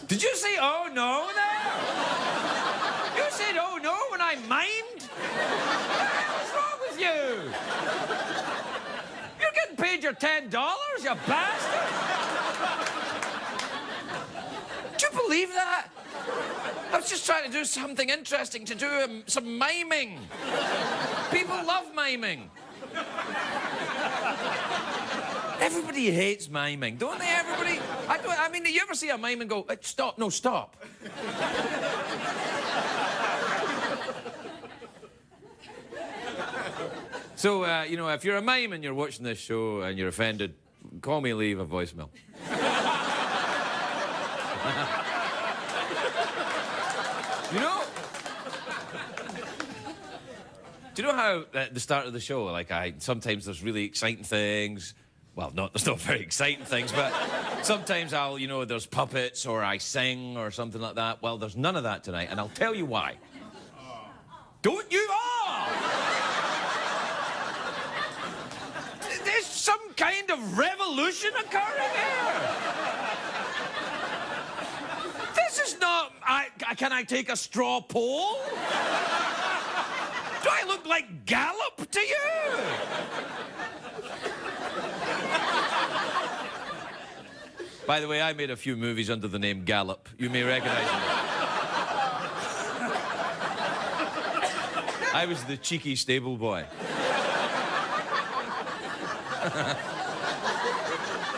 Did you say, oh, no, there? You said, oh, no, when I mimed? What's wrong with you? You're getting paid your $10, you bastard! Do you believe that? I was just trying to do something interesting, to do some miming. People love miming. Everybody hates miming, don't they, everybody? I mean, do you ever see a mime and go, stop, no, stop? So, you know, if you're a mime and you're watching this show and you're offended, call me, leave a voicemail. You know? Do you know how at the start of the show, like, sometimes there's really exciting things. Well, there's not very exciting things, but sometimes you know, there's puppets or I sing or something like that. Well, there's none of that tonight, and I'll tell you why. Don't you all? There's some kind of revolution occurring here. This is not... can I take a straw poll? Do I look like Gallup to you? By the way, I made a few movies under the name Gallup. You may recognize me. I was the cheeky stable boy.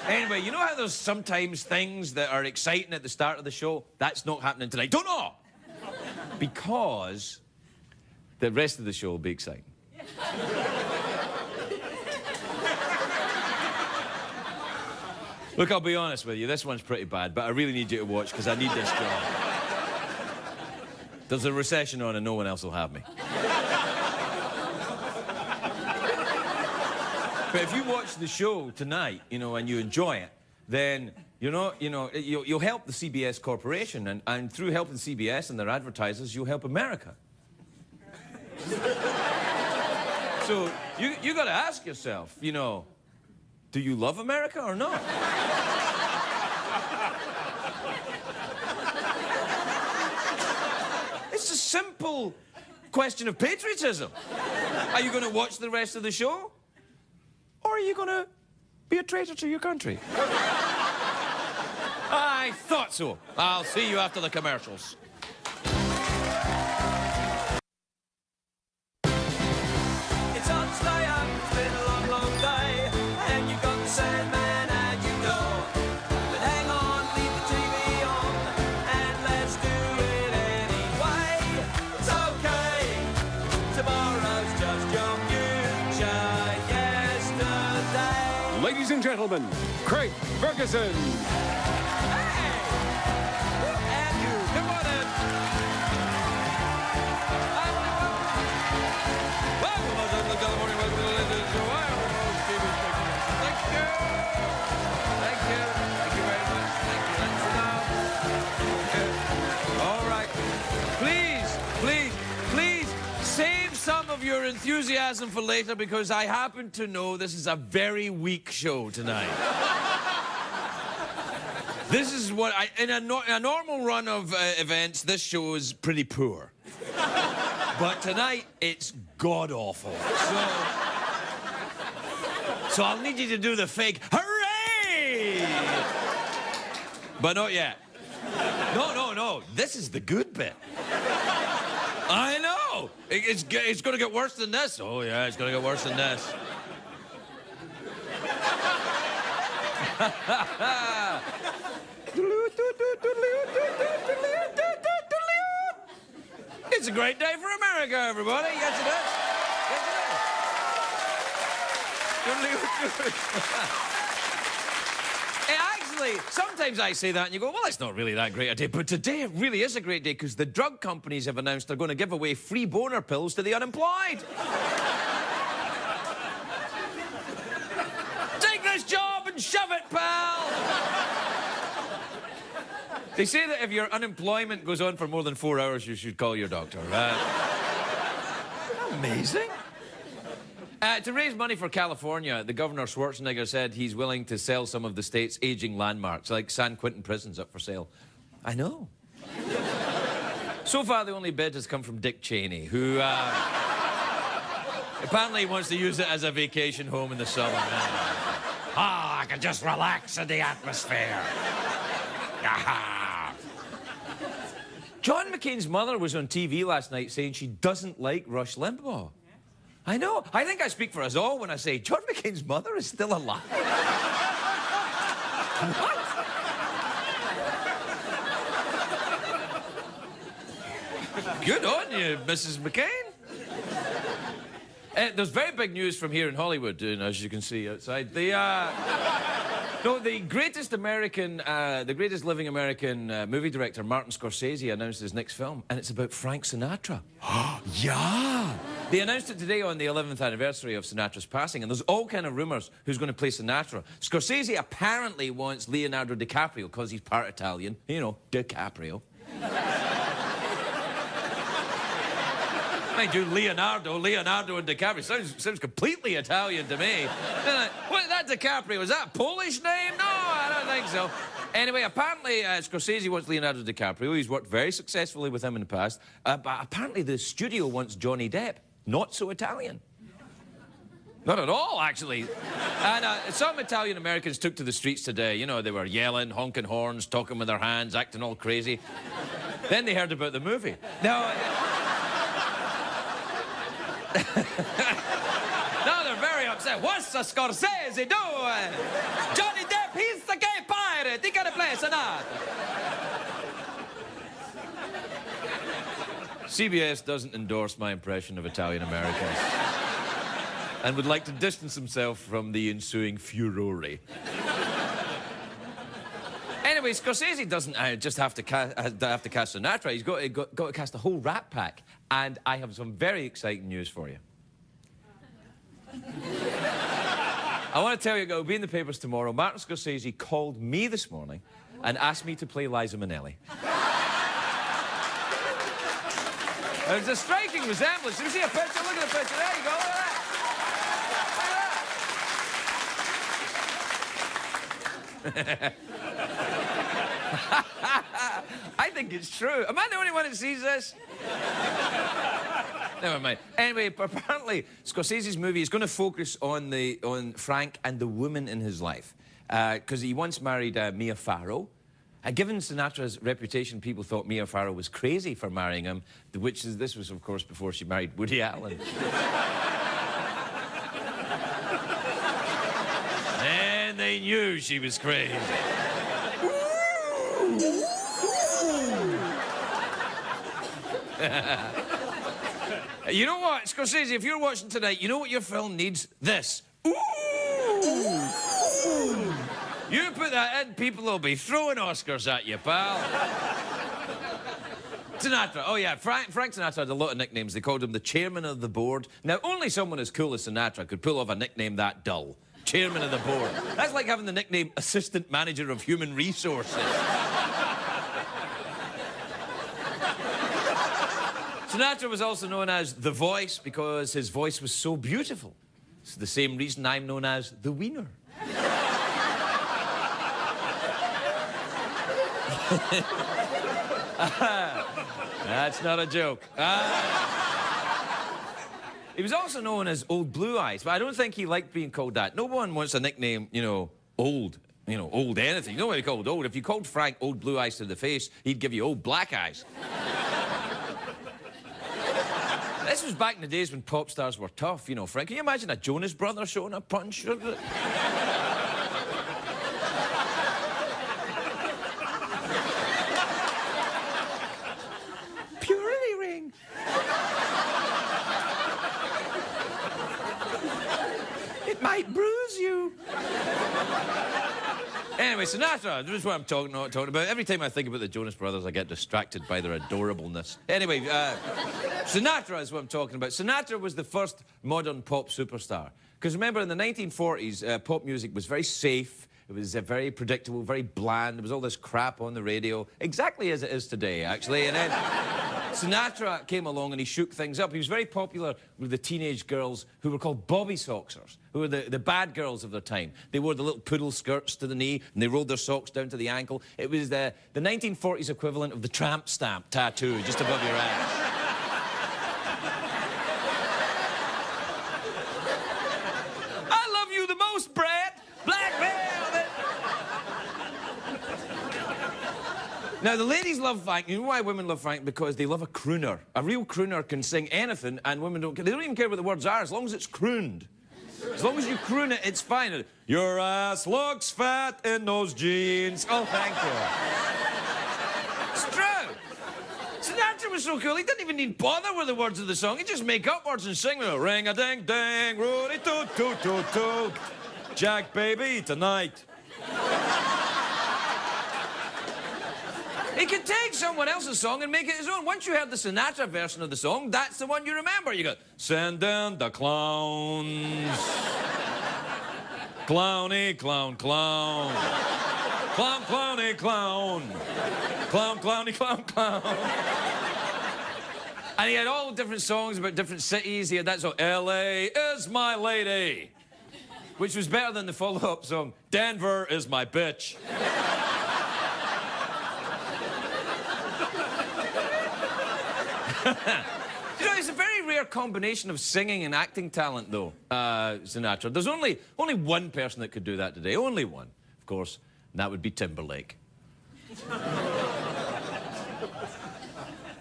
Anyway, you know how there's sometimes things that are exciting at the start of the show? That's not happening tonight. Don't know! Because the rest of the show will be exciting. Look, I'll be honest with you, this one's pretty bad, but I really need you to watch because I need this job. There's a recession on and no one else will have me. But if you watch the show tonight, you know, and you enjoy it, then, you'll help the CBS Corporation, and through helping CBS and their advertisers, you'll help America. So, you gotta ask yourself, you know, do you love America or not? It's a simple question of patriotism. Are you going to watch the rest of the show? Or are you going to be a traitor to your country? I thought so. I'll see you after the commercials. Ladies and gentlemen, Craig Ferguson. Hey! And you, come on in. Welcome to the morning. Welcome to the show. Thank you. Thank you. Thank you very much. Thank you. That's enough. All right. Please, save some of your enthusiasm for later because I happen to know this is a very weak show tonight. This is what in a normal run of events, this show is pretty poor. But tonight, it's god-awful. So I'll need you to do the fake hooray! But not yet. No. This is the good bit. I know. It's going to get worse than this. Oh, yeah, it's going to get worse than this. It's a great day for America, everybody. Yes, it is. Actually, sometimes I say that and you go, well, it's not really that great a day. But today it really is a great day because the drug companies have announced they're going to give away free boner pills to the unemployed. Take this job and shove it, pal. They say that if your unemployment goes on for more than 4 hours, you should call your doctor. Amazing. To raise money for California, the Governor Schwarzenegger said he's willing to sell some of the state's aging landmarks, like San Quentin Prison's up for sale. I know. So far, the only bid has come from Dick Cheney, who apparently wants to use it as a vacation home in the summer. I can just relax in the atmosphere. John McCain's mother was on TV last night saying she doesn't like Rush Limbaugh. I know. I think I speak for us all when I say John McCain's mother is still alive. What? Good on you, Mrs. McCain. There's very big news from here in Hollywood, as you can see outside. The greatest living American movie director, Martin Scorsese, announced his next film, and it's about Frank Sinatra. Yeah! They announced it today on the 11th anniversary of Sinatra's passing, and there's all kind of rumours who's going to play Sinatra. Scorsese apparently wants Leonardo DiCaprio, because he's part Italian. You know, DiCaprio. I do Leonardo and DiCaprio. Sounds completely Italian to me. What, that DiCaprio, is that a Polish name? No, I don't think so. Anyway, apparently Scorsese wants Leonardo DiCaprio. He's worked very successfully with him in the past. But apparently the studio wants Johnny Depp. Not so Italian. Not at all, actually. And some Italian Americans took to the streets today. You know, they were yelling, honking horns, talking with their hands, acting all crazy. Then they heard about the movie. Now... Now they're very upset. What's a Scorsese doing? Johnny Depp, he's the gay pirate. He gotta play Sinatra. CBS doesn't endorse my impression of Italian Americans and would like to distance himself from the ensuing furore. Anyway, Scorsese doesn't just have to cast Sinatra. He's got to cast a whole Rat Pack. And I have some very exciting news for you. I want to tell you, it'll be in the papers tomorrow. Martin Scorsese called me this morning and asked me to play Liza Minnelli. There's a striking resemblance. You see a picture? Look at the picture. There you go. Look at that. I think it's true. Am I the only one that sees this? Never mind. Anyway, apparently Scorsese's movie is going to focus on Frank and the woman in his life, because he once married Mia Farrow. And given Sinatra's reputation, people thought Mia Farrow was crazy for marrying him, this was, of course, before she married Woody Allen. And they knew she was crazy. You know what, Scorsese, if you're watching tonight, you know what your film needs? This. Ooh. You put that in, people will be throwing Oscars at you, pal. Sinatra. Oh, yeah, Frank Sinatra had a lot of nicknames. They called him the chairman of the board. Now, only someone as cool as Sinatra could pull off a nickname that dull. Chairman of the board. That's like having the nickname assistant manager of human resources. Sinatra was also known as The Voice because his voice was so beautiful. It's the same reason I'm known as The Wiener. That's not a joke. He was also known as Old Blue Eyes, but I don't think he liked being called that. No one wants a nickname, old. Old anything. You know what he called old. If you called Frank Old Blue Eyes to the face, he'd give you Old Black Eyes. This was back in the days when pop stars were tough, Frank. Can you imagine a Jonas Brother showing a punch? Purity ring. It might bruise you. Anyway, Sinatra, this is what I'm talking about. Every time I think about the Jonas Brothers, I get distracted by their adorableness. Anyway, Sinatra is what I'm talking about. Sinatra was the first modern pop superstar. Because remember, in the 1940s, pop music was very safe, It was very predictable, very bland. There was all this crap on the radio, exactly as it is today, actually. And then Sinatra came along and he shook things up. He was very popular with the teenage girls who were called bobby socksers, who were the bad girls of their time. They wore the little poodle skirts to the knee and they rolled their socks down to the ankle. It was the 1940s equivalent of the tramp stamp tattoo just above your ass. I love you the most, Brett. Black velvet. Now, the ladies love Frank. You know why women love Frank? Because they love a crooner. A real crooner can sing anything, and women don't care. They don't even care what the words are, as long as it's crooned. As long as you croon it, it's fine. Your ass looks fat in those jeans. Oh, thank you. It's true. Sinatra was so cool, he didn't even need bother with the words of the song. He'd just make up words and sing them. Ring-a-ding-ding, roody-toot-toot-toot-toot. Jack, baby, tonight. He could take someone else's song and make it his own. Once you heard the Sinatra version of the song, that's the one you remember. You go, send in the clowns. Clowny, clown, clown. Clown, clowny, clown. Clown, clowny, clown, clown. And he had all different songs about different cities. He had that song, L.A. is my lady, which was better than the follow-up song, Denver is my bitch. You know, it's a very rare combination of singing and acting talent, though, Sinatra. There's only one person that could do that today. Only one, of course, and that would be Timberlake.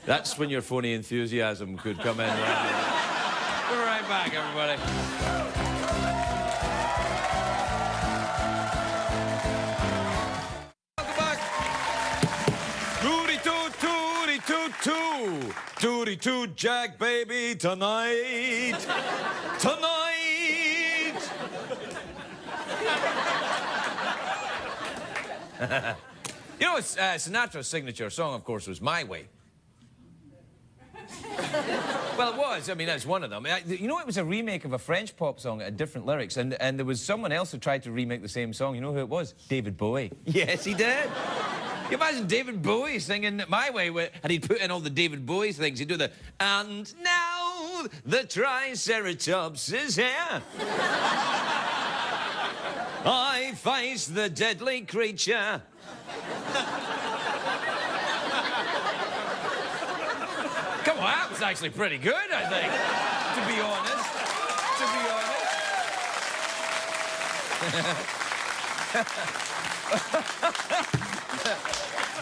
That's when your phony enthusiasm could come in. We're right back, everybody. Tooty-toot, Jack, baby, tonight. Tonight. You know, Sinatra's signature song, of course, was My Way. Well, it was. I mean, that's one of them. You know, it was a remake of a French pop song that had different lyrics, and there was someone else who tried to remake the same song. You know who it was? David Bowie. Yes, he did. You imagine David Bowie singing My Way, and he'd put in all the David Bowie things. He'd do the, and now the Triceratops is here. I face the deadly creature. Come on, that was actually pretty good, I think, to be honest.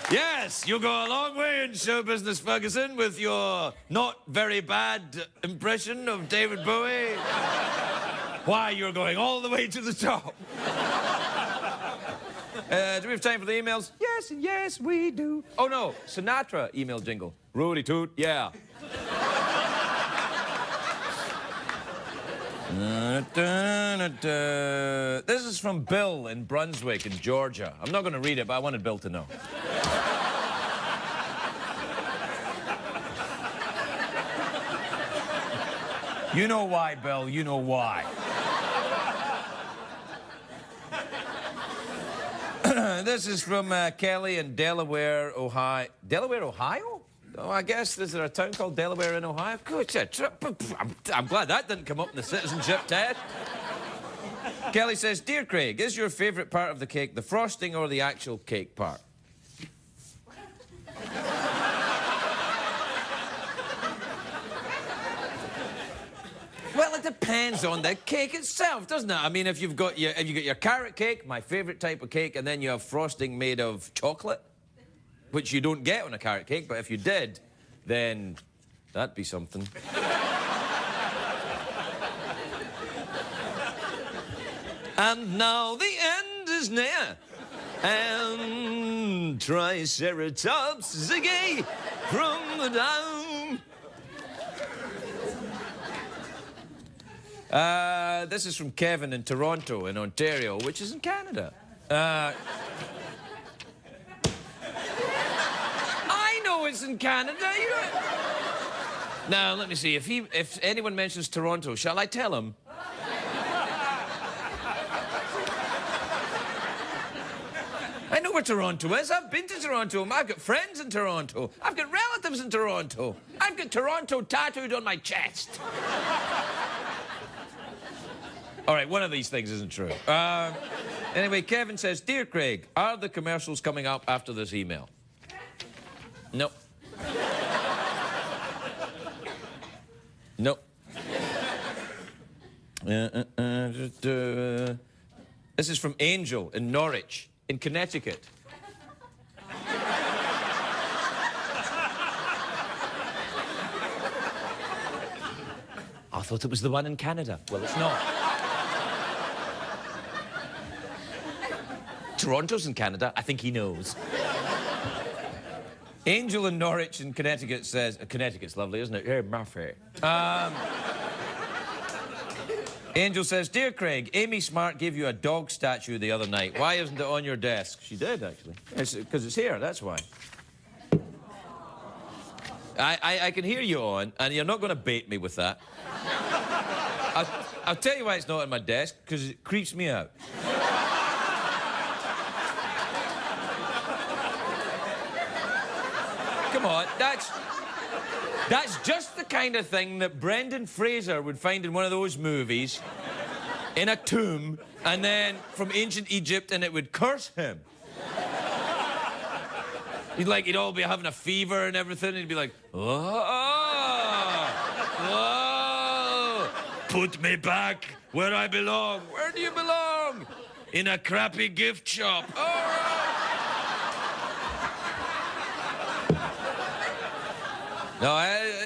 Yes, you go a long way in show business, Ferguson, with your not very bad impression of David Bowie. Why, you're going all the way to the top. Do we have time for the emails? Yes, and yes, we do. Oh, no, Sinatra email jingle. Roody toot, yeah. This is from Bill in Brunswick in Georgia. I'm not going to read it, but I wanted Bill to know. You know why, Bill, you know why. This is from Kelly in Delaware, Ohio. Delaware, Ohio? Oh, I guess there's a town called Delaware in Ohio. Good, I'm glad that didn't come up in the citizenship test. Kelly says, Dear Craig, is your favourite part of the cake the frosting or the actual cake part? Well, it depends on the cake itself, doesn't it? I mean, if you've got your carrot cake, my favourite type of cake, and then you have frosting made of chocolate, which you don't get on a carrot cake, but if you did, then that'd be something. And now the end is near, and Triceratops ziggy from the down. This is from Kevin in Toronto, in Ontario, which is in Canada. I know it's in Canada. Now, let me see. If anyone mentions Toronto, shall I tell him? I know where Toronto is. I've been to Toronto. I've got friends in Toronto. I've got relatives in Toronto. I've got Toronto tattooed on my chest. All right, one of these things isn't true. Anyway, Kevin says, Dear Craig, are the commercials coming up after this email? Nope. Nope. This is from Angel in Norwich, in Connecticut. I thought it was the one in Canada. Well, it's not. Toronto's in Canada. I think he knows. Angel in Norwich in Connecticut says... Connecticut's lovely, isn't it? Yeah, Murphy. Angel says, Dear Craig, Amy Smart gave you a dog statue the other night. Why isn't it on your desk? She did, actually. Because it's here, that's why. I can hear you on, and you're not going to bait me with that. I'll tell you why it's not on my desk, because it creeps me out. Come on, that's just the kind of thing that Brendan Fraser would find in one of those movies, in a tomb, and then from ancient Egypt, and it would curse him. He'd all be having a fever and everything, and he'd be like, oh, oh, put me back where I belong. Where do you belong? In a crappy gift shop. Oh. No,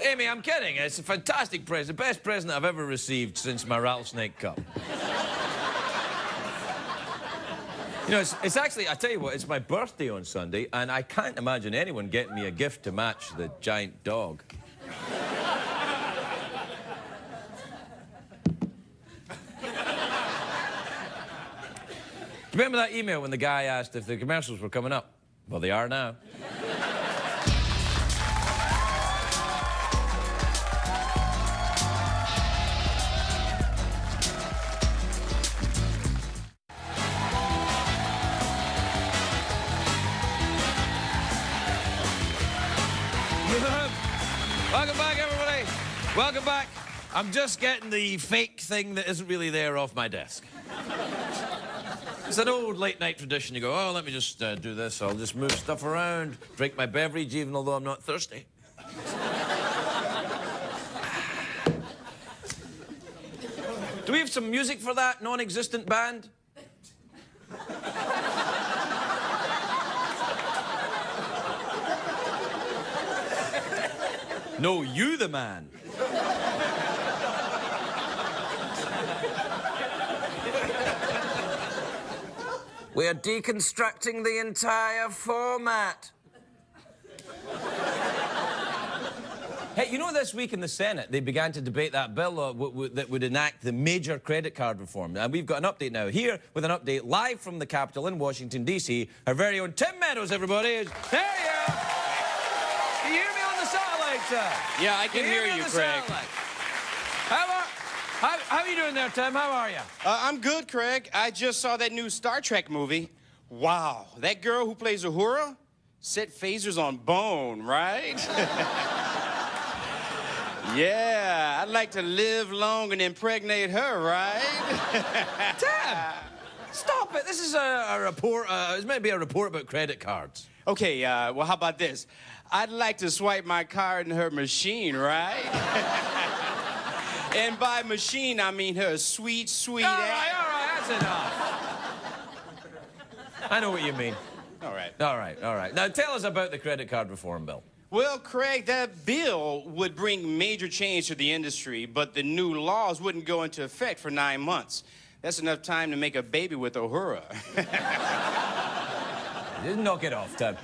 Amy, I'm kidding. It's a fantastic present. The best present I've ever received since my rattlesnake cup. You know, it's actually, I tell you what, it's my birthday on Sunday, and I can't imagine anyone getting me a gift to match the giant dog. Remember that email when the guy asked if the commercials were coming up? Well, they are now. Welcome back, everybody. Welcome back. I'm just getting the fake thing that isn't really there off my desk. It's an old late-night tradition. You go, oh, let me just do this. I'll just move stuff around, drink my beverage, even although I'm not thirsty. Do we have some music for that non-existent band? No, you the man. We're deconstructing the entire format. Hey, you know this week in the Senate, they began to debate that bill that would enact the major credit card reform. And we've got an update now. Here with an update live from the Capitol in Washington, D.C., our very own Tim Meadows, everybody. There you are. Can you hear me on the satellite, sir? Yeah, I can hear you, Craig. How are you doing there, Tim? How are you? I'm good, Craig. I just saw that new Star Trek movie. Wow, that girl who plays Uhura set phasers on bone, right? Yeah, I'd like to live long and impregnate her, right? Tim, stop it. This is a report. It's meant to be a report about credit cards. Okay, well, how about this? I'd like to swipe my card in her machine, right? And by machine, I mean her sweet, sweet All right, that's enough. I know what you mean. All right. All right. Now, tell us about the credit card reform bill. Well, Craig, that bill would bring major change to the industry, but the new laws wouldn't go into effect for 9 months. That's enough time to make a baby with Uhura. Knock it off, Tim.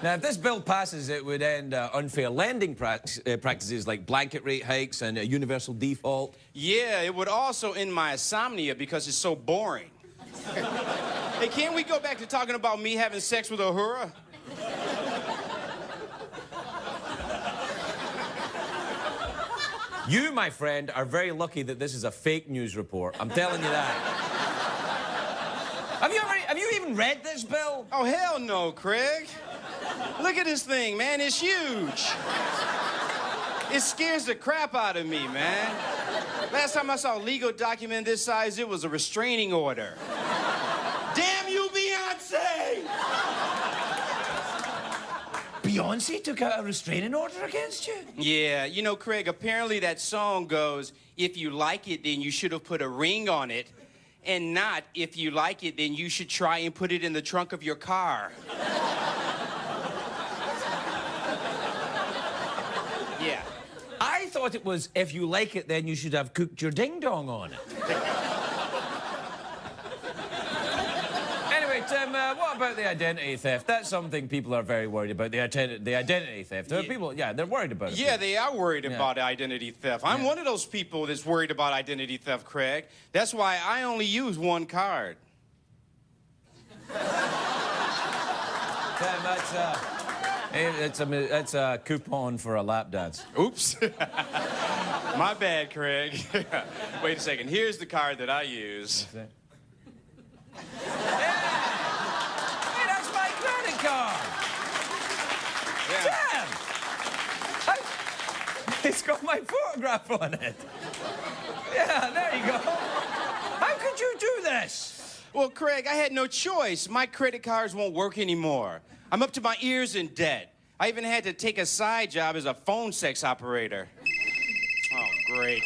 Now, if this bill passes, it would end unfair lending practices like blanket rate hikes and universal default. Yeah, it would also end my insomnia because it's so boring. Hey, can't we go back to talking about me having sex with Uhura? You, my friend, are very lucky that this is a fake news report. I'm telling you that. Have you even read this bill? Oh, hell no, Craig. Look at this thing, man. It's huge. It scares the crap out of me, man. Last time I saw a legal document this size, it was a restraining order. Damn you, Beyonce! Beyonce took out a restraining order against you? Yeah, you know, Craig, apparently that song goes, if you like it, then you should have put a ring on it, and not, if you like it, then you should try and put it in the trunk of your car. Yeah. I thought it was, if you like it, then you should have cooked your ding-dong on it. Anyway, Tim, what about the identity theft? That's something people are very worried about, the identity theft. There are people, they're worried about it. Yeah, they are worried about identity theft. I'm one of those people that's worried about identity theft, Craig. That's why I only use one card. Tim, that's a coupon for a lap dance. Oops. My bad, Craig. Wait a second. Here's the card that I use. Hey, that's my credit card. Yeah. Damn! It's got my photograph on it. Yeah, there you go. How could you do this? Well, Craig, I had no choice. My credit cards won't work anymore. I'm up to my ears in debt. I even had to take a side job as a phone sex operator. Oh, great.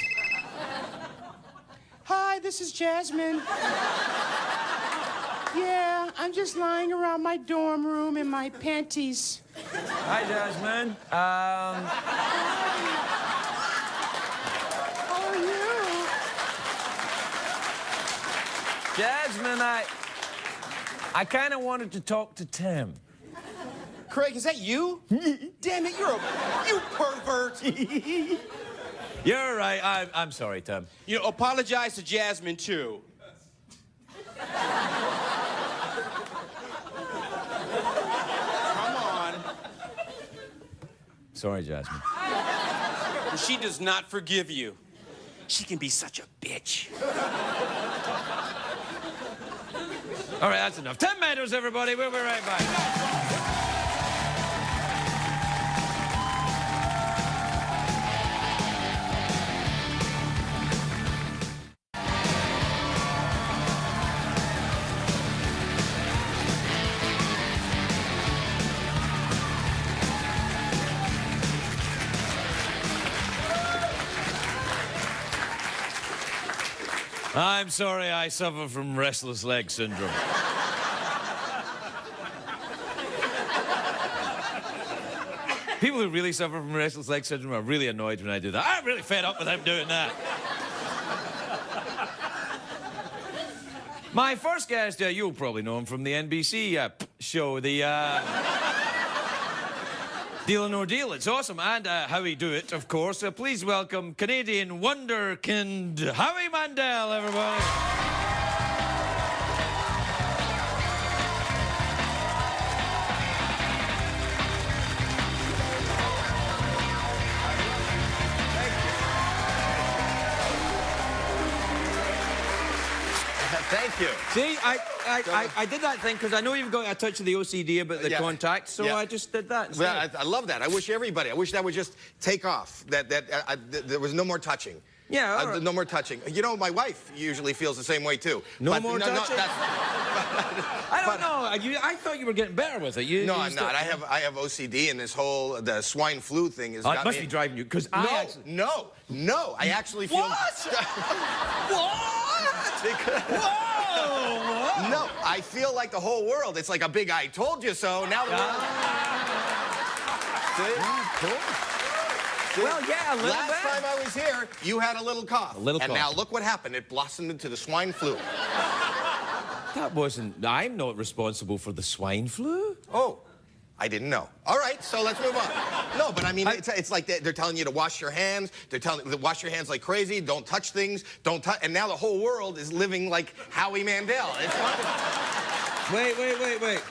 Hi, this is Jasmine. Yeah, I'm just lying around my dorm room in my panties. Hi, Jasmine. How are you? Jasmine, I kind of wanted to talk to Tim. Craig, is that you? Damn it, you pervert. You're right. I'm sorry, Tim. You know, apologize to Jasmine, too. Come on. Sorry, Jasmine. She does not forgive you. She can be such a bitch. All right, that's enough. 10 Meadows, everybody. We'll be right back. I'm sorry, I suffer from restless leg syndrome. People who really suffer from restless leg syndrome are really annoyed when I do that. I'm really fed up with them doing that. My first guest, you'll probably know him from the NBC show, the Deal or No Deal. It's awesome. And Howie Do It, of course. Please welcome Canadian wonderkind Howie Mandel, everybody. Thank you. See, I did that thing because I know you've got a touch of the OCD about the contact, so I just did that instead. Well, I love that. I wish that would just take off, that there was no more touching. Yeah, all right. No more touching. You know, my wife usually feels the same way, too. No more touching? I don't know. I thought you were getting better with it. No, I'm not. I have OCD, and this whole, the swine flu thing is it must be driving you, because No, I actually feel... What? Whoa! No, I feel like the whole world, it's like a big I told you so. Now the world... Well, yeah, a little bit. Last time I was here, you had a little cough. And now look what happened. It blossomed into the swine flu. That wasn't... I'm not responsible for the swine flu. Oh, I didn't know. All right, so let's move on. No, but I mean, it's like they're telling you to wash your hands. They're telling you to wash your hands like crazy. Don't touch things. Don't touch... And now the whole world is living like Howie Mandel. It's wonderful. Wait.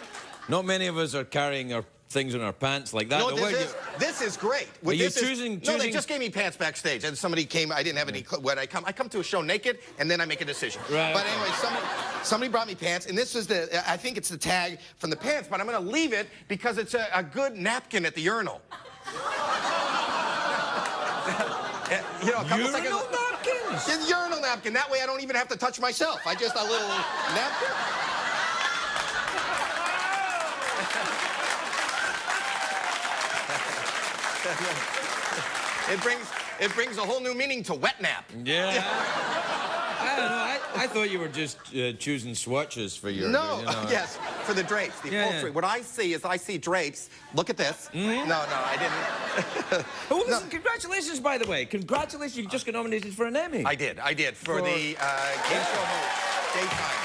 Not many of us are carrying our things in our pants like that. You know Now, what where this is great. Are you This is- choosing- No, they choosing- just gave me pants backstage, and somebody came. I didn't have any. When I come to a show naked, and then I make a decision. Right. But anyway, somebody brought me pants, and this is I think it's the tag from the pants, but I'm going to leave it because it's a good napkin at the urinal. You know, a couple seconds. Urinal napkins? A urinal napkin. That way I don't even have to touch myself. I just a little napkin. It brings a whole new meaning to wet nap. Yeah. I don't know. I thought you were just choosing swatches for your... No, you know. yes, for the drapes, the upholstery. What I see is I see drapes. Look at this. Mm-hmm. No, I didn't. Oh, listen, congratulations, by the way. Congratulations, you just got nominated for an Emmy. I did. For the game show host, daytime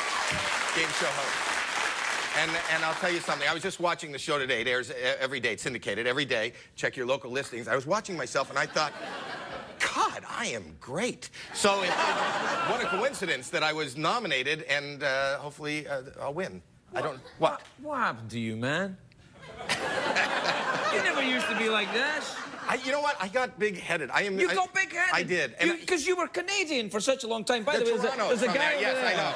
game show host. And I'll tell you something. I was just watching the show today. It airs every day. It's syndicated every day. Check your local listings. I was watching myself, and I thought, God, I am great. So what a coincidence that I was nominated, and hopefully I'll win. I don't... What? What happened to you, man? You never used to be like this. You know what? I got big-headed. You got big-headed? I did. Because you were Canadian for such a long time. By the way, Toronto's there's a from guy there. Yes, over there. I know.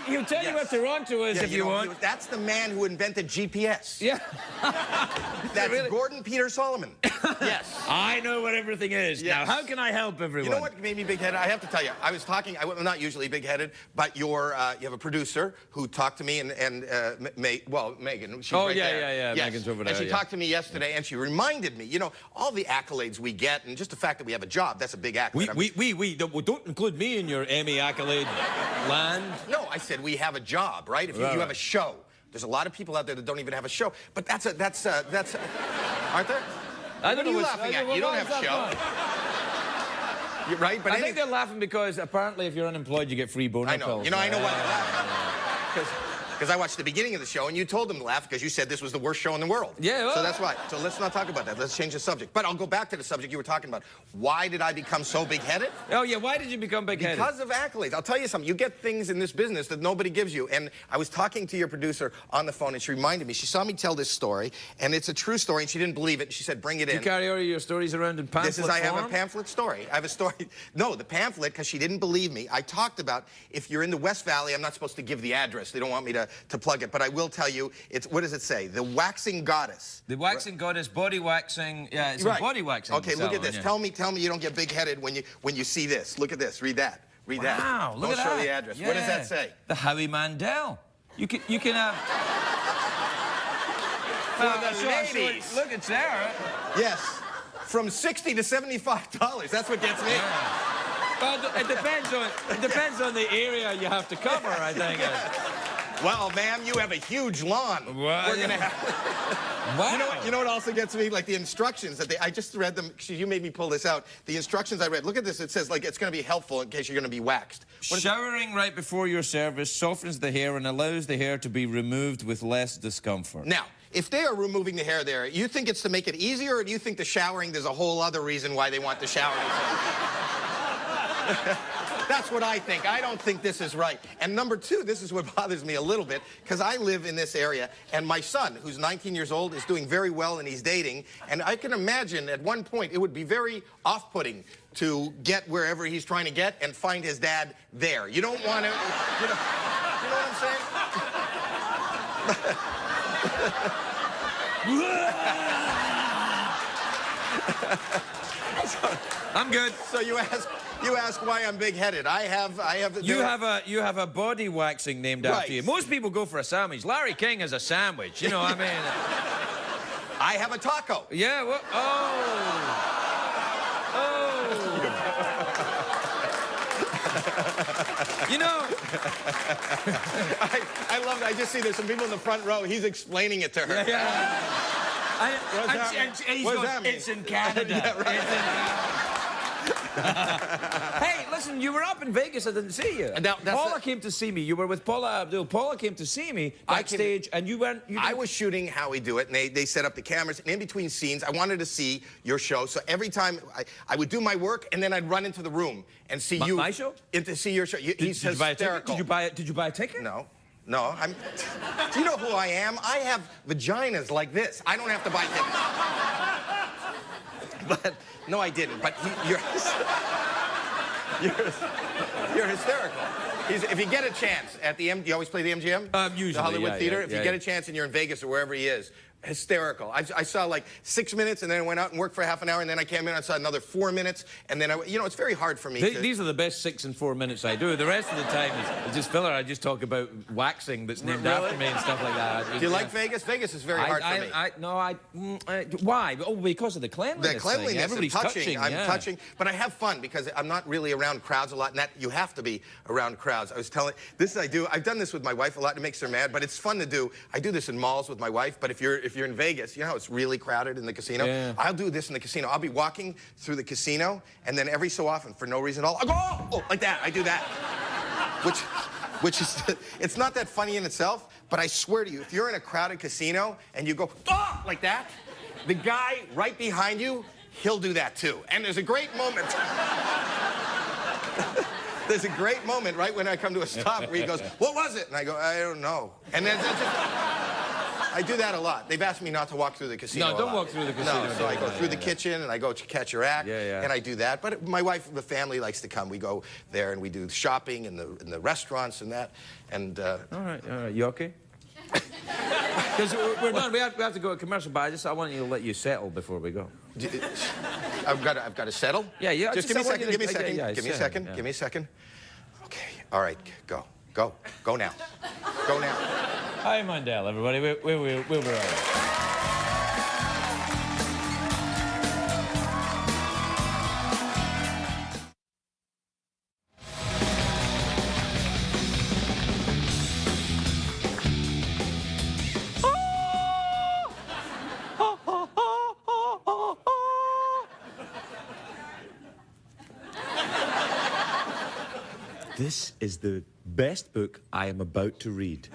He'll tell you where Toronto is Yeah, if you want. That's the man who invented GPS. Yeah. That's Really? Gordon Peter Solomon. Yes. I know what everything is. Yes. Now, how can I help everyone? You know what made me big-headed? I have to tell you. I was talking. I'm not usually big-headed, but you have a producer who talked to me and Megan. She's right there. Yeah. Yes. Megan's over there. And she talked to me yesterday, and she reminded me. You know, all the accolades we get, and just the fact that we have a job. That's a big accolade. We don't include me in your Emmy accolade land. No, I said we have a job, right? If you have a show. There's a lot of people out there that don't even have a show. But that's aren't there? I don't What are know you what's- laughing I at? don't You know don't have what's a that show. You're right, but I think they're laughing because apparently if you're unemployed, you get free boner I know. pills. You know, I know why they're laughing. Because I watched the beginning of the show, and you told them to laugh because you said this was the worst show in the world. Yeah, well... So that's why. So let's not talk about that. Let's change the subject. But I'll go back to the subject you were talking about. Why did I become so big-headed? Oh, yeah, why did you become big-headed? Because of accolades. I'll tell you something. You get things in this business that nobody gives you. And I was talking to your producer on the phone, and she reminded me. She saw me tell this story, and it's a true story, and she didn't believe it. And she said, bring it in. You carry all your stories around in pamphlet I have a form? pamphlet story. I have a story. No, the pamphlet, because she didn't believe me. I talked about if you're in the West Valley, I'm not supposed to give the address. They don't want me to plug it. But I will tell you, what does it say? The waxing goddess. The waxing goddess, body waxing. Yeah, it's a body waxing. Okay, look at this. Yeah. Tell me you don't get big-headed when you see this. Look at this. Read that. Read that. Wow, look Don't at that. show the address. Yeah. What does that say? The Howie Mandel. You can For the ladies. Look, it's there. Yes. From $60 to $75. That's what gets me. Yeah. But it depends on the area you have to cover, I think. Well, ma'am, you have a huge lawn. Well, We're gonna have. Wow. You know what also gets me? Like the instructions that I just read them. You made me pull this out. The instructions I read. Look at this. It says like it's going to be helpful in case you're going to be waxed. Showering right before your service softens the hair and allows the hair to be removed with less discomfort. Now, if they are removing the hair there, you think it's to make it easier, or do you think the showering? There's a whole other reason why they want the showering. That's what I think. I don't think this is right. And number two, this is what bothers me a little bit, because I live in this area, and my son, who's 19 years old, is doing very well, and he's dating. And I can imagine at one point it would be very off-putting to get wherever he's trying to get and find his dad there. You don't want to, you know what I'm saying? I'm good. So you ask why I'm big-headed. You have a body waxing named after you. Most people go for a sandwich. Larry King has a sandwich. You know, I mean. I have a taco. Yeah. Well, You know. I love it. I just see there's some people in the front row. He's explaining it to her. Yeah. What does that mean? It's in Canada. Yeah, right. It's in Canada. Hey, listen, you were up in Vegas. I didn't see you. Paula came to see me. You were with Paula Abdul. Paula came to see me backstage, and you went. I was shooting Howie Do It, and they set up the cameras. And in between scenes, I wanted to see your show. So every time I would do my work, and then I'd run into the room and see you. My show? To see your show. He's hysterical. Did you buy a ticket? No. No, do you know who I am? I have vaginas like this. I don't have to buy tickets. But, no, I didn't. But you're hysterical. If you get a chance at the you always play the MGM? Usually, the Hollywood Theater? Yeah, if you get a chance and you're in Vegas or wherever he is, hysterical. I saw like 6 minutes and then I went out and worked for half an hour and then I came in and I saw another 4 minutes and then you know, it's very hard for me These are the best 6 and 4 minutes I do. The rest of the time is just filler. I just talk about waxing that's named after me and stuff like that. Do you like Vegas? Vegas is very hard for me. Why? Oh, because of the cleanliness. The cleanliness, Everybody's touching. I'm touching, but I have fun because I'm not really around crowds a lot, and that you have to be around crowds. I was telling this I do. I've done this with my wife a lot. It makes her mad, but it's fun to do. I do this in malls with my wife, but if you're in Vegas, you know how it's really crowded in the casino. Yeah. I'll do this in the casino. I'll be walking through the casino, and then every so often, for no reason at all, I'll go oh, like that. I do that, which is it's not that funny in itself, but I swear to you, if you're in a crowded casino and you go oh, like that, the guy right behind you, he'll do that too. And there's a great moment. There's a great moment right when I come to a stop where he goes, "What was it?" And I go, "I don't know." And then I do that a lot. They've asked me not to walk through the casino. No, don't walk through the casino. No, so I go through the kitchen and I go to catch your act, and I do that. But my wife, the family likes to come. We go there and we do shopping in the restaurants and that. And all right, you okay? Because we're done. We have to go to commercial, but I want you to let you settle before we go. I've got to settle? Yeah. Just give me a second. Give me a second. Give me a second. Give me a second. Okay. All right. Go. Go. Go now. Go now. Howie Mandel, everybody. We'll be right back. This is the best book I am about to read.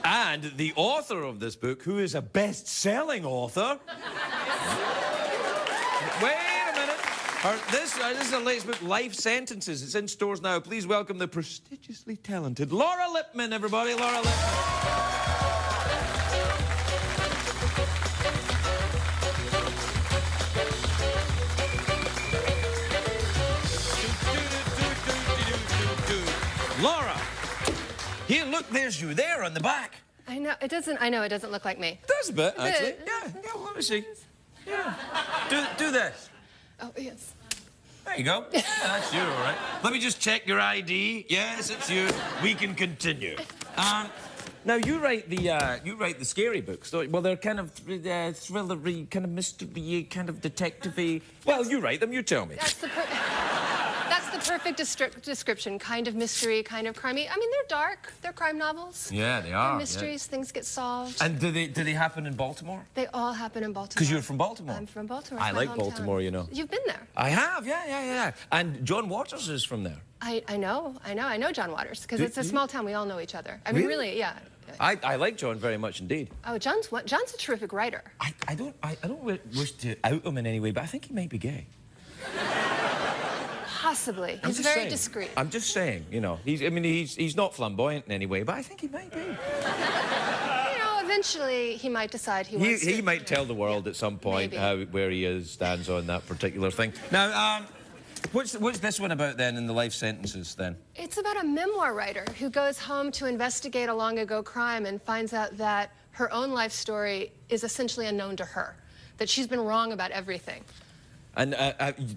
And the author of this book, who is a best-selling author... Wait a minute. This is the latest book, Life Sentences. It's in stores now. Please welcome the prestigiously talented Laura Lippman, everybody. Laura Lippman. Laura, here, look, there's you there on the back. I know it doesn't look like me. It does a bit, actually. Yeah, let me see. Yeah. Do this. Oh, yes. There you go. Yeah, that's you, all right. Let me just check your ID. Yes, it's you. We can continue. Now, you write the scary books. Well, they're kind of thriller-y, kind of mystery-y, kind of detective-y. Well, you write them. You tell me. That's the perfect description. Kind of mystery, kind of crimey. I mean, they're dark. They're crime novels. Yeah, they are. They're mysteries. Yeah. Things get solved. And do they happen in Baltimore? They all happen in Baltimore. Because you're from Baltimore. I'm from Baltimore. I like Baltimore, you know. You've been there. I have, yeah. And John Waters is from there. I know John Waters, because it's a small town. We all know each other. I mean, really, yeah. I like John very much indeed. Oh, John's a terrific writer. I don't wish to out him in any way, but I think he might be gay. Possibly. He's very discreet. I'm just saying, you know. He's not flamboyant in any way, but I think he might be. You know, eventually he might decide he wants to. He might tell the world at some point where he stands on that particular thing. Now, what's this one about then in the Life Sentences then? It's about a memoir writer who goes home to investigate a long ago crime and finds out that her own life story is essentially unknown to her, that she's been wrong about everything. And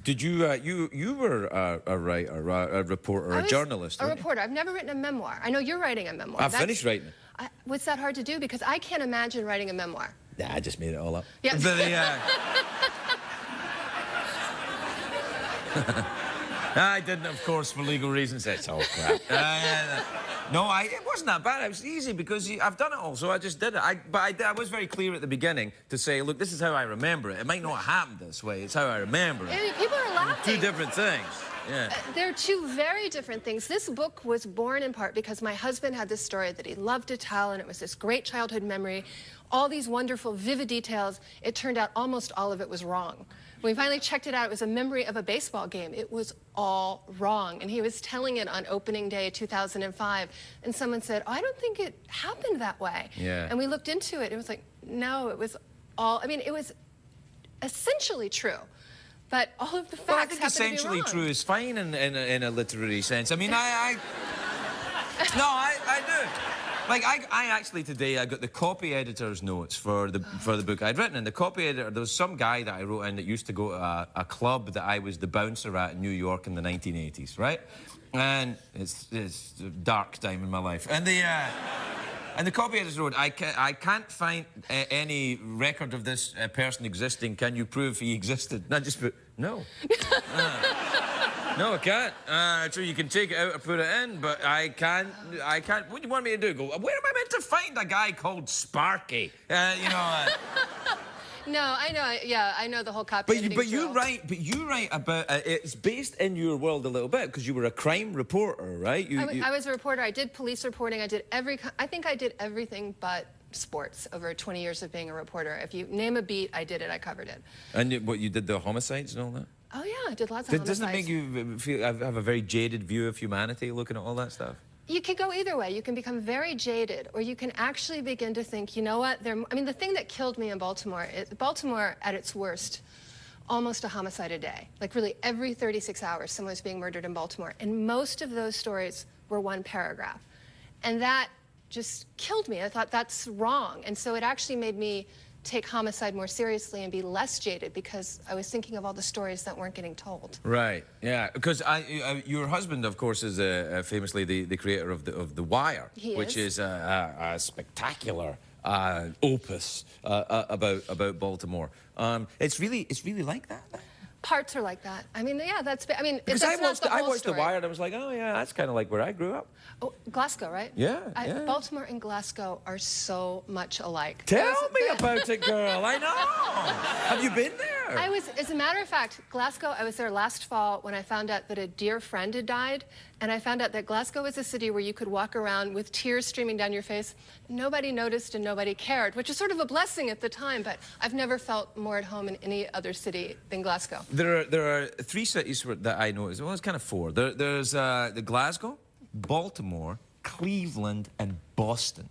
did you were a writer, a reporter, a journalist? A reporter. I've never written a memoir. I know you're writing a memoir. I've finished writing it. What's that hard to do? Because I can't imagine writing a memoir. Yeah, I just made it all up. Yeah. I didn't, of course, for legal reasons. That's all crap. No, it wasn't that bad. It was easy because I've done it all, so I just did it. But I was very clear at the beginning to say, look, this is how I remember it. It might not happen this way. It's how I remember it. People are laughing. Two different things. Yeah. They're two very different things. This book was born in part because my husband had this story that he loved to tell, and it was this great childhood memory. All these wonderful, vivid details. It turned out almost all of it was wrong. When we finally checked it out, it was a memory of a baseball game. It was all wrong. And he was telling it on opening day 2005. And someone said, oh, I don't think it happened that way. Yeah. And we looked into it. It was like, no, it was all, I mean, it was essentially true. But all of the facts Well, I think happen to be essentially wrong. true is fine in a literary sense. I mean, I do. Like, I actually today, I got the copy editor's notes for the book I'd written. And the copy editor, there was some guy that I wrote in that used to go to a club that I was the bouncer at in New York in the 1980s, right? And it's a dark time in my life. And the copy editor wrote, I can't find any record of this person existing. Can you prove he existed? And I just put, no. No, I can't. So you can take it out or put it in, but I can't. What do you want me to do? Go, where am I meant to find a guy called Sparky? You know. No, I know. Yeah, I know the whole copy. But you write about it's based in your world a little bit because you were a crime reporter, right? I was a reporter. I did police reporting. I think I did everything but sports over 20 years of being a reporter. If you name a beat, I did it. I covered it. And you did the homicides and all that? Oh yeah, I did lots of homicides. Doesn't it make you feel have a very jaded view of humanity looking at all that stuff? You can go either way. You can become very jaded, or you can actually begin to think, you know what? I mean, the thing that killed me in Baltimore, Baltimore at its worst, almost a homicide a day. Like really every 36 hours, someone was being murdered in Baltimore. And most of those stories were one paragraph. And that just killed me. I thought that's wrong. And so it actually made me take homicide more seriously and be less jaded because I was thinking of all the stories that weren't getting told. Right. Yeah. Because your husband, of course, is famously the creator of the Wire, which is a spectacular opus about Baltimore. It's really like that. Parts are like that. I mean, yeah, Because that's I watched story. The Wire and I was like, oh yeah, that's kind of like where I grew up. Oh, Glasgow, right? Yeah, Baltimore and Glasgow are so much alike. Tell me about it, girl. I know. Have you been there? As a matter of fact, Glasgow, I was there last fall when I found out that a dear friend had died. And I found out that Glasgow was a city where you could walk around with tears streaming down your face. Nobody noticed and nobody cared, which is sort of a blessing at the time, but I've never felt more at home in any other city than Glasgow. There are three cities that I noticed. Well, it's kind of four. There's the Glasgow, Baltimore, Cleveland, and Boston.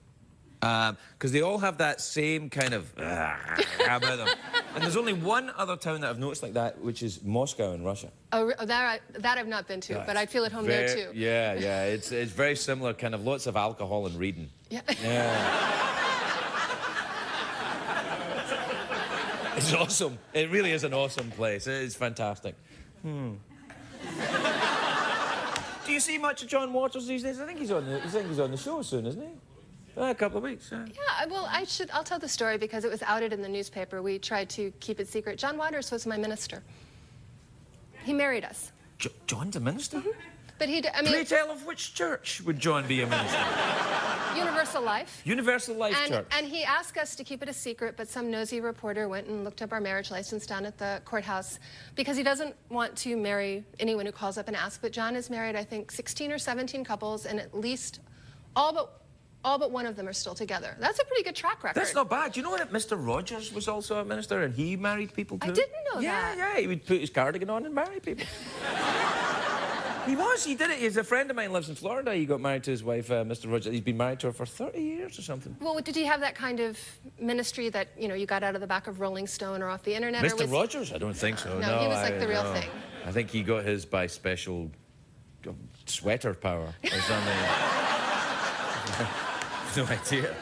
Because they all have that same kind of about them. And there's only one other town that I've noticed like that, which is Moscow in Russia. Oh, that I've not been to, but I feel at home there too. Yeah, yeah. It's very similar, kind of lots of alcohol and reading. Yeah. It's awesome. It really is an awesome place. It's fantastic. Do you see much of John Waters these days? I think he's on the show soon, isn't he? A couple of weeks. Yeah, well, I'll tell the story because it was outed in the newspaper. We tried to keep it secret. John Waters was my minister. He married us. John's a minister? Mm-hmm. But Pray tell, of which church would John be a minister? Universal Life. Universal Life Church. And he asked us to keep it a secret, but some nosy reporter went and looked up our marriage license down at the courthouse because he doesn't want to marry anyone who calls up and asks. But John has married, I think, 16 or 17 couples, and at least all but one of them are still together. That's a pretty good track record. That's not bad. Do you know that Mr. Rogers was also a minister and he married people too? I didn't know that. Yeah, he would put his cardigan on and marry people. He did it. He's a friend of mine, lives in Florida. He got married to his wife, Mr. Rogers. He's been married to her for 30 years or something. Well, did he have that kind of ministry that, you got out of the back of Rolling Stone or off the internet? Mr. Rogers? I don't think so. No, he was like the real thing. I think he got his by special sweater power or something. No idea.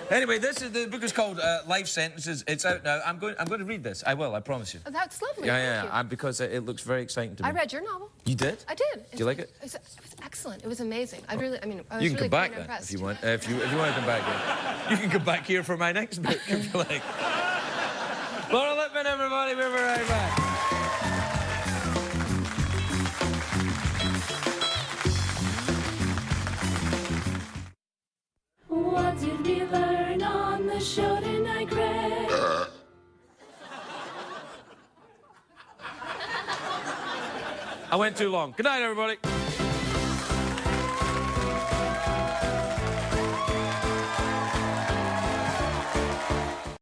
Anyway, the book is called Life Sentences. It's out now. I'm going to read this. I will. I promise you. Oh, that's lovely. Yeah. Because it looks very exciting to me. I read your novel. You did? I did. Do you like it? It was excellent. It was amazing. I was You can really come back then impressed. if you want. If you want to come back here, you can come back here for my next book if you like. Laura Lippman, everybody. We'll be right back. What did we learn on the show tonight, Greg? I went too long. Good night, everybody.